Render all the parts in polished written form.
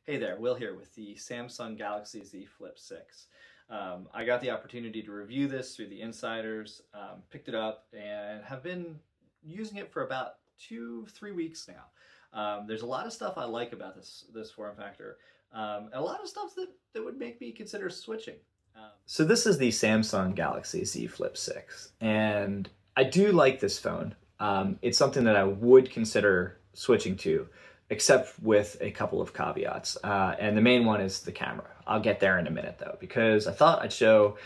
Hey there, Will here with the Samsung Galaxy Z Flip 6. I got the opportunity to review this through the insiders, picked it up, and have been using it for about 3 weeks now. There's a lot of stuff I like about this form factor, and a lot of stuff that would make me consider switching. So this is the Samsung Galaxy Z Flip 6, and I do like this phone. It's something that I would consider switching to, except with a couple of caveats. And the main one is the camera. I'll get there in a minute though, because I thought I'd show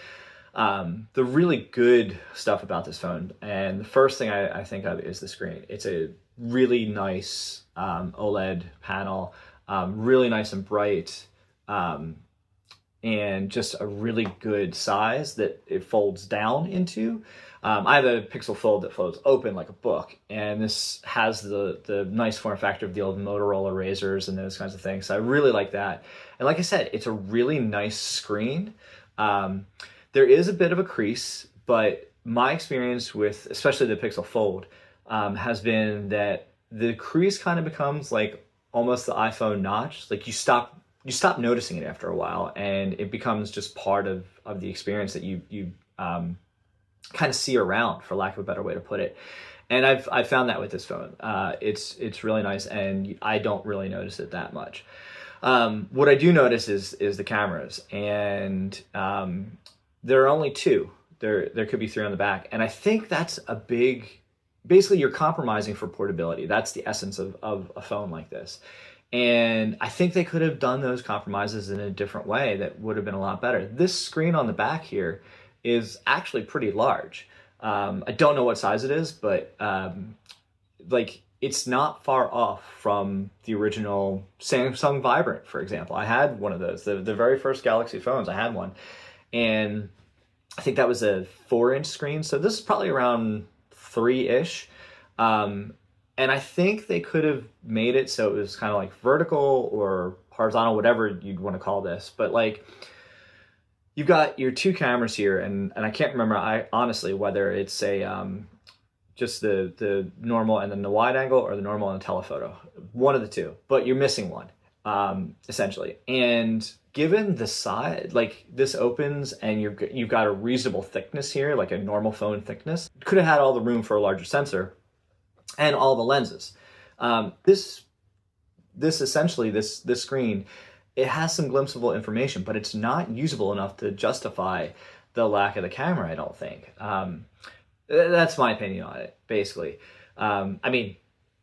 the really good stuff about this phone. And the first thing I think of is the screen. It's a really nice OLED panel, really nice and bright. And just a really good size that it folds down into. I have a Pixel Fold that folds open like a book, and this has the nice form factor of the old Motorola Razrs and those kinds of things. So I really like that. And like I said, it's a really nice screen. There is a bit of a crease, but my experience with especially the Pixel Fold has been that the crease kind of becomes like almost the iPhone notch. Like you stop noticing it after a while, and it becomes just part of the experience that you kind of see around, for lack of a better way to put it. And I've found that with this phone. It's really nice, and I don't really notice it that much. What I do notice is the cameras, and there are only two. There could be three on the back, and I think that's a big. Basically, you're compromising for portability. That's the essence of a phone like this. And I think they could have done those compromises in a different way that would have been a lot better. This screen on the back here is actually pretty large. I don't know what size it is, but like it's not far off from the original Samsung Vibrant, for example. I had one of those, the very first Galaxy phones. I had one, and I think that was a 4-inch screen. So this is probably around 3-ish. And I think they could have made it so it was kind of like vertical or horizontal, whatever you'd want to call this. But like, you've got your two cameras here, and I can't remember honestly whether it's a just the normal and then the wide angle, or the normal and the telephoto. One of the two, but you're missing one essentially. And given the size, like this opens and you've got a reasonable thickness here, like a normal phone thickness. Could have had all the room for a larger sensor and all the lenses. This essentially, this screen, it has some glimpseable information, but it's not usable enough to justify the lack of the camera, I don't think. That's my opinion on it, basically. I mean,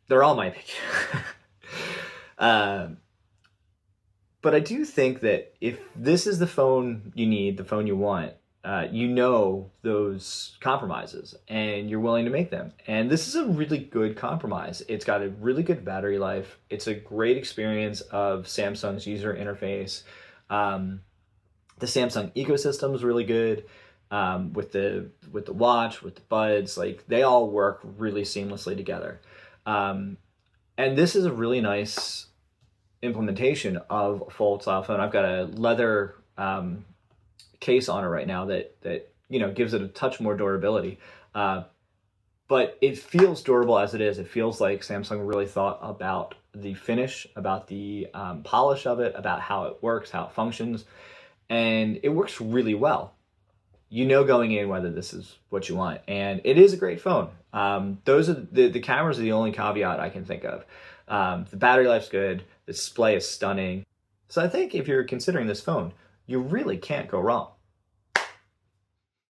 they're all my opinion. But I do think that if this is the phone you need, the phone you want, you know those compromises and you're willing to make them. And this is a really good compromise. It's got a really good battery life. It's a great experience of Samsung's user interface. The Samsung ecosystem is really good with the watch, with the buds. Like they all work really seamlessly together. And this is a really nice implementation of a fold style phone. I've got a leather case on it right now that gives it a touch more durability, but it feels durable as it is. It feels like Samsung really thought about the finish, about the polish of it, about how it works, how it functions, and it works really well. Going in whether this is what you want, and it is a great phone. Those are the cameras are the only caveat I can think of. The battery life's good. The display is stunning. So I think if you're considering this phone, you really can't go wrong.